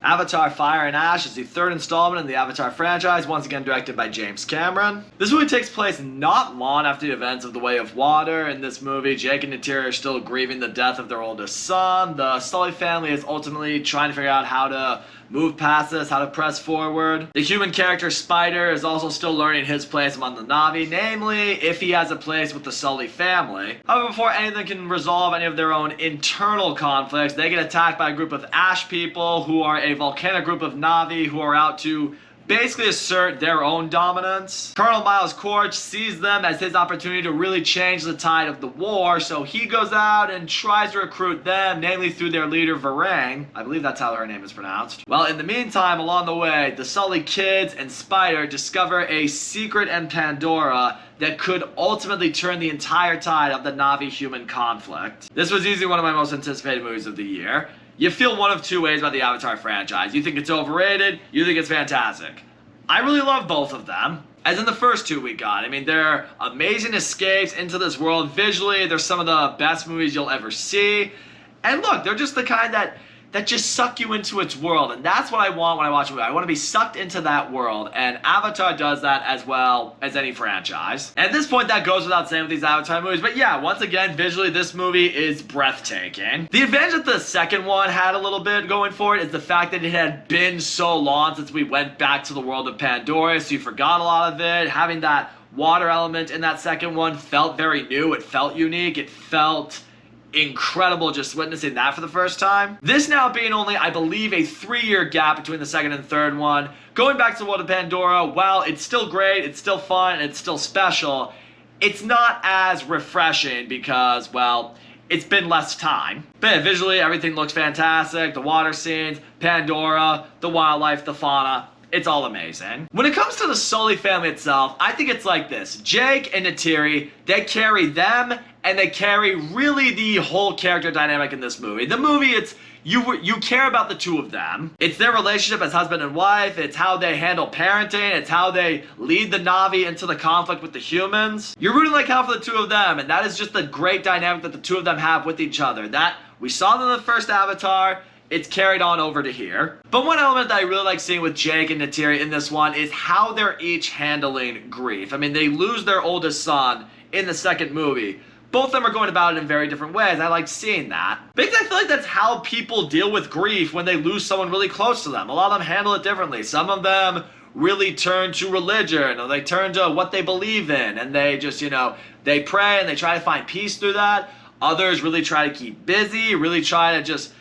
Avatar Fire and Ash is the third installment in the Avatar franchise, once again directed by James Cameron. This movie takes place not long after the events of The Way of Water. In this movie, Jake and Neytiri are still grieving the death of their oldest son. The Sully family is ultimately trying to figure out how to move past this, how to press forward. The human character Spider is also still learning his place among the Na'vi, namely if he has a place with the Sully family. However, before anything can resolve any of their own internal conflicts, they get attacked by a group of Ash people who are a volcanic group of Na'vi who are out to basically assert their own dominance. Colonel Miles Quaritch sees them as his opportunity to really change the tide of the war, so he goes out and tries to recruit them, namely through their leader Varang. I believe that's how her name is pronounced. Well, in the meantime, along the way, the Sully kids and Spider discover a secret in Pandora that could ultimately turn the entire tide of the Na'vi-human conflict. This was easily one of my most anticipated movies of the year. You feel one of two ways about the Avatar franchise. You think it's overrated, you think it's fantastic. I really love both of them. As in the first two we got. I mean, they're amazing escapes into this world. Visually, they're some of the best movies you'll ever see. And look, they're just the kind that just suck you into its world. And that's what I want when I watch a movie. I want to be sucked into that world. And Avatar does that as well as any franchise. And at this point, that goes without saying with these Avatar movies. But yeah, once again, visually, this movie is breathtaking. The advantage that the second one had a little bit going for it is the fact that it had been so long since we went back to the world of Pandora. So you forgot a lot of it. Having that water element in that second one felt very new. It felt unique. It felt incredible just witnessing that for the first time. This now being only, I believe, a 3-year gap between the second and third one. Going back to the world of Pandora, while it's still great, it's still fun, and it's still special, it's not as refreshing because, well, it's been less time. But yeah, visually, everything looks fantastic. The water scenes, Pandora, the wildlife, the fauna. It's all amazing. When it comes to the Sully family itself, I think it's like this. Jake and Neytiri, they carry them, and they carry really the whole character dynamic in this movie. The movie, it's you care about the two of them. It's their relationship as husband and wife. It's how they handle parenting. It's how they lead the Na'vi into the conflict with the humans. You're rooting like hell for the two of them, and that is just the great dynamic that the two of them have with each other. That we saw in the first Avatar. It's carried on over to here. But one element that I really like seeing with Jake and Neytiri in this one is how they're each handling grief. I mean, they lose their oldest son in the second movie. Both of them are going about it in very different ways. I like seeing that. Because I feel like that's how people deal with grief when they lose someone really close to them. A lot of them handle it differently. Some of them really turn to religion, or they turn to what they believe in, and they just, they pray and they try to find peace through that. Others really try to keep busy, really try to just,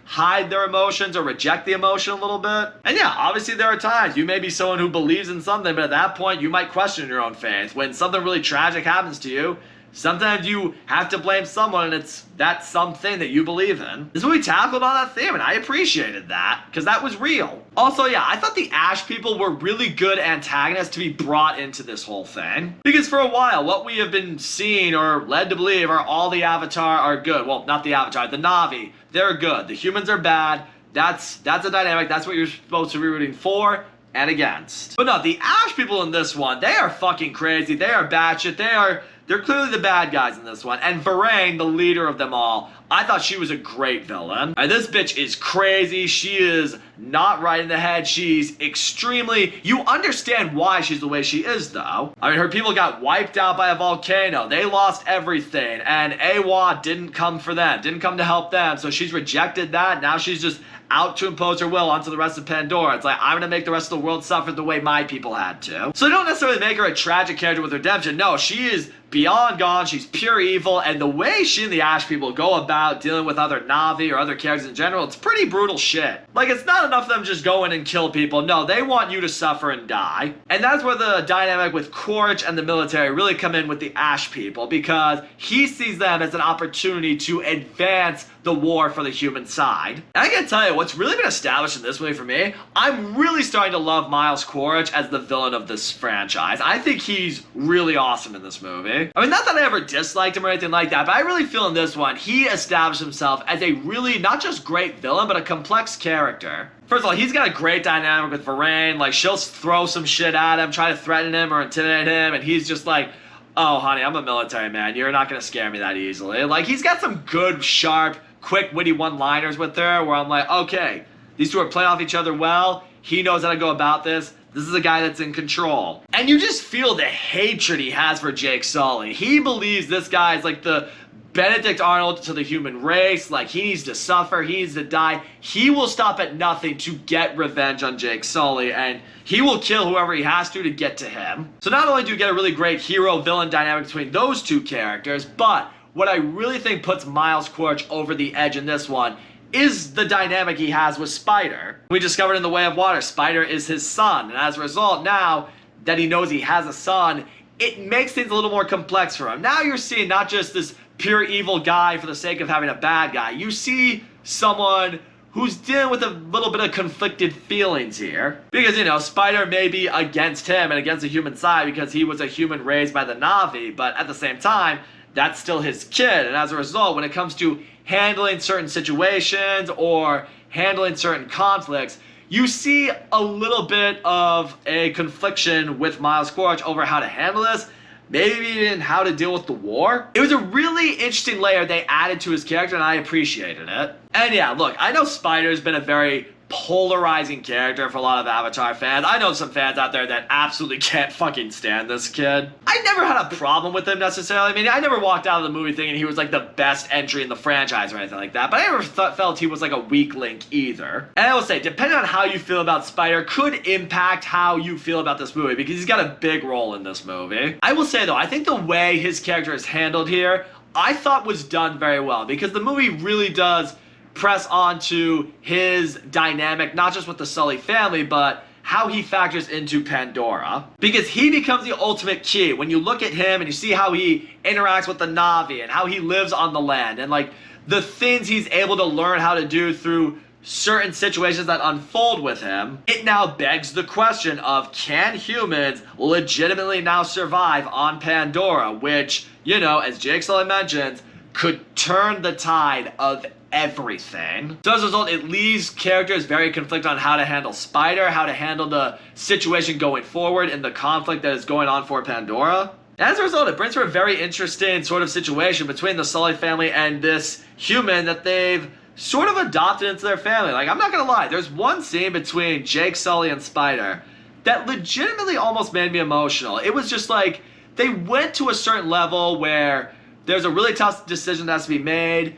hide their emotions or reject the emotion a little bit. And yeah, obviously there are times you may be someone who believes in something, but at that point you might question your own faith. When something really tragic happens to you, sometimes you have to blame someone, and it's that something that you believe in. This movie tackled on that theme, and I appreciated that, because that was real. Also, yeah, I thought the Ash people were really good antagonists to be brought into this whole thing. Because for a while, what we have been seeing or led to believe are all the Avatar are good. Well, not the Avatar, the Na'vi. They're good. The humans are bad. That's a dynamic. That's what you're supposed to be rooting for and against. But no, the Ash people in this one, they are fucking crazy. They are batshit. They're clearly the bad guys in this one. And Varang, the leader of them all, I thought she was a great villain. And this bitch is crazy. She is not right in the head. She's extremely... You understand why she's the way she is, though. I mean, her people got wiped out by a volcano. They lost everything. And Awa didn't come for them. Didn't come to help them. So she's rejected that. Now she's just out to impose her will onto the rest of Pandora. It's like, I'm gonna make the rest of the world suffer the way my people had to. So they don't necessarily make her a tragic character with redemption. No, she is beyond gone. She's pure evil. And the way she and the Ash people go about dealing with other Na'vi or other characters in general, it's pretty brutal shit. Like, it's not enough of them just go in and kill people. No, they want you to suffer and die. And that's where the dynamic with Quaritch and the military really come in with the Ash people, because he sees them as an opportunity to advance the war for the human side. And I gotta tell you, what's really been established in this movie for me, I'm really starting to love Miles Quaritch as the villain of this franchise. I think he's really awesome in this movie. I mean, not that I ever disliked him or anything like that, but I really feel in this one, he established himself as a really, not just great villain, but a complex character. First of all, he's got a great dynamic with Varang. Like, she'll throw some shit at him, try to threaten him or intimidate him, and he's just like, oh, honey, I'm a military man. You're not gonna scare me that easily. Like, he's got some good, sharp, quick, witty one-liners with her where I'm like, okay, These two are playing off each other well. He knows how to go about this. This is a guy that's in control. And you just feel the hatred he has for Jake Sully. He believes this guy is like the Benedict Arnold to the human race. Like, he needs to suffer, he needs to die. He will stop at nothing to get revenge on Jake Sully, and he will kill whoever he has to get to him. So not only do you get a really great hero-villain dynamic between those two characters, but what I really think puts Miles Quaritch over the edge in this one is the dynamic he has with Spider. We discovered in The Way of Water, Spider is his son, and as a result, now that he knows he has a son, it makes things a little more complex for him. Now you're seeing not just this pure evil guy for the sake of having a bad guy. You see someone who's dealing with a little bit of conflicted feelings here. Because, you know, Spider may be against him and against the human side because he was a human raised by the Na'vi, but at the same time, that's still his kid. And as a result, when it comes to handling certain situations or handling certain conflicts, you see a little bit of a confliction with Miles Quaritch over how to handle this, maybe even how to deal with the war. It was a really interesting layer they added to his character, and I appreciated it. And yeah, look, I know Spider's been a very polarizing character for a lot of Avatar fans. I know some fans out there that absolutely can't fucking stand this kid. I never had a problem with him necessarily. I mean, I never walked out of the movie thinking he was like the best entry in the franchise or anything like that, but I never felt he was like a weak link either. And I will say, depending on how you feel about Spider could impact how you feel about this movie, because he's got a big role in this movie. I will say though, I think the way his character is handled here, I thought was done very well, because the movie really does press onto his dynamic, not just with the Sully family, but how he factors into Pandora. Because he becomes the ultimate key. When you look at him and you see how he interacts with the Na'vi and how he lives on the land and like the things he's able to learn how to do through certain situations that unfold with him, it now begs the question of, can humans legitimately now survive on Pandora? Which, you know, as Jake Sully mentions, could turn the tide of everything. So as a result, it leaves characters very conflicted on how to handle Spider, how to handle the situation going forward and the conflict that is going on for Pandora. As a result, it brings for a very interesting sort of situation between the Sully family and this human that they've sort of adopted into their family. Like, I'm not gonna lie, there's one scene between Jake Sully and Spider that legitimately almost made me emotional. It was just like, they went to a certain level where there's a really tough decision that has to be made,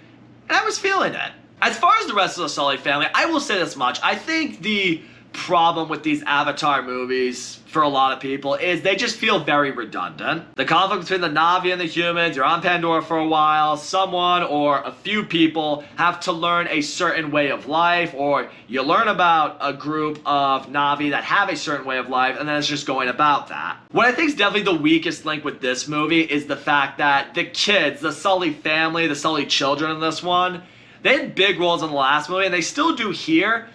and I was feeling it. As far as the rest of the Sully family, I will say this much. I think the problem with these Avatar movies for a lot of people is they just feel very redundant. The conflict between the Na'vi and the humans, you're on Pandora for a while, someone or a few people have to learn a certain way of life, or you learn about a group of Na'vi that have a certain way of life, and then it's just going about that. What I think is definitely the weakest link with this movie is the fact that the kids, the Sully family, the Sully children in this one, they had big roles in the last movie, and they still do here,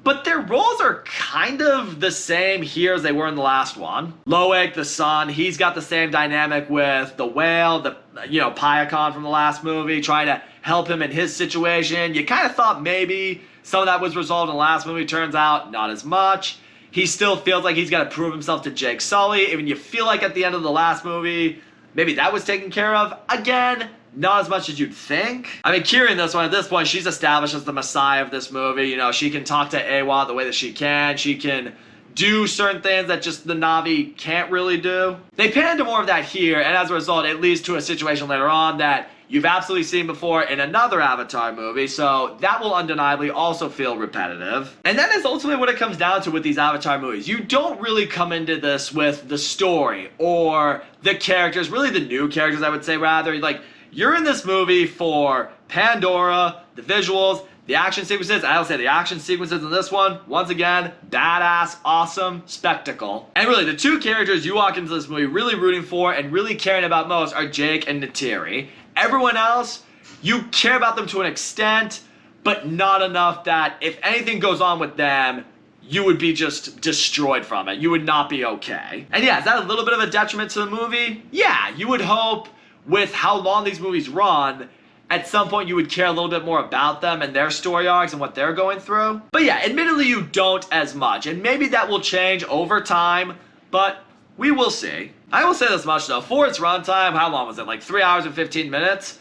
but their roles are kind of the same here as they were in the last one. Loic, the son, he's got the same dynamic with the whale, the, you know, Payakan from the last movie, trying to help him in his situation. You kind of thought maybe some of that was resolved in the last movie. Turns out, not as much. He still feels like he's got to prove himself to Jake Sully. Even you feel like at the end of the last movie, maybe that was taken care of. Again, not as much as you'd think. I mean, Kiri in this one, at this point, she's established as the messiah of this movie. You know, she can talk to Awa the way that she can. She can do certain things that just the Na'vi can't really do. They pan into more of that here, and as a result, it leads to a situation later on that you've absolutely seen before in another Avatar movie, so that will undeniably also feel repetitive. And that is ultimately what it comes down to with these Avatar movies. You don't really come into this with the story or the characters, really the new characters, I would say, rather. Like, you're in this movie for Pandora, the visuals, the action sequences. I will say the action sequences in this one, once again, badass, awesome, spectacle. And really, the two characters you walk into this movie really rooting for and really caring about most are Jake and Neytiri. Everyone else, you care about them to an extent, but not enough that if anything goes on with them, you would be just destroyed from it. You would not be okay. And yeah, is that a little bit of a detriment to the movie? Yeah, you would hope with how long these movies run, at some point you would care a little bit more about them and their story arcs and what they're going through. But yeah, admittedly you don't as much, and maybe that will change over time, but we will see. I will say this much though, for its runtime, how long was it, like 3 hours and 15 minutes?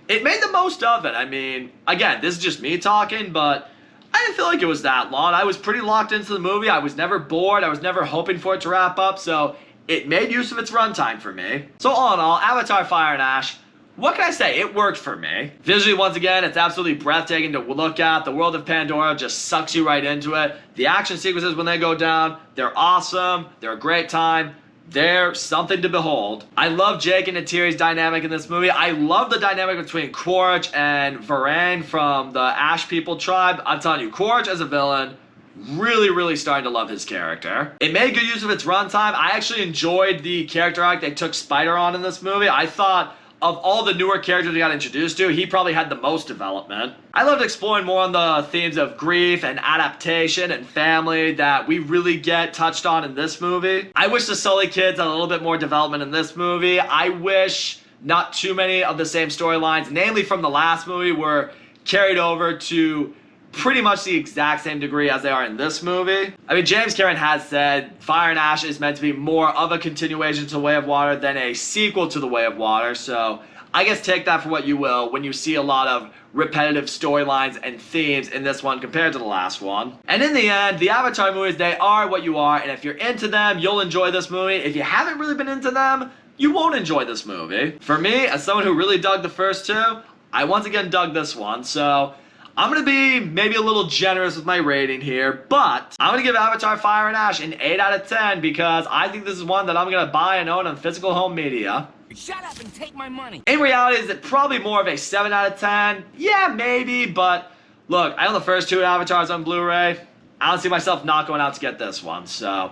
It made the most of it. I mean, again, this is just me talking, but I didn't feel like it was that long. I was pretty locked into the movie. I was never bored. I was never hoping for it to wrap up, so it made use of its runtime for me. So all in all, Avatar Fire and Ash, what can I say? It worked for me. Visually, once again, it's absolutely breathtaking to look at. The world of Pandora just sucks you right into it. The action sequences when they go down, they're awesome. They're a great time. They're something to behold. I love Jake and Neytiri's dynamic in this movie. I love the dynamic between Quaritch and Varane from the Ash People tribe. I'm telling you, Quaritch as a villain, really starting to love his character. It made good use of its runtime. I actually enjoyed the character arc they took Spider on in this movie. I thought of all the newer characters we got introduced to, he probably had the most development. I loved exploring more on the themes of grief and adaptation and family that we really get touched on in this movie. I wish the Sully kids had a little bit more development in this movie. I wish not too many of the same storylines, namely from the last movie, were carried over to pretty much the exact same degree as they are in this movie. I mean, James Cameron has said Fire and Ash is meant to be more of a continuation to The Way of Water than a sequel to The Way of Water, so I guess take that for what you will when you see a lot of repetitive storylines and themes in this one compared to the last one. And in the end, the Avatar movies, they are what you are, and if you're into them, you'll enjoy this movie. If you haven't really been into them, you won't enjoy this movie. For me, as someone who really dug the first two, I once again dug this one, so I'm going to be maybe a little generous with my rating here, but I'm going to give Avatar Fire and Ash an 8 out of 10 because I think this is one that I'm going to buy and own on physical home media. Shut up and take my money. In reality, is it probably more of a 7 out of 10? Yeah, maybe, but look, I own the first two Avatars on Blu-ray. I don't see myself not going out to get this one, so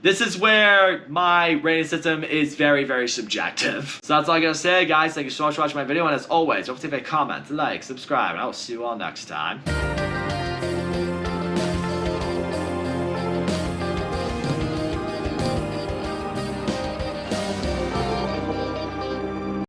this is where my rating system is very subjective. So that's all I gotta say, guys. Thank you so much for watching my video, and as always, don't forget to comment, like, subscribe, and I will see you all next time.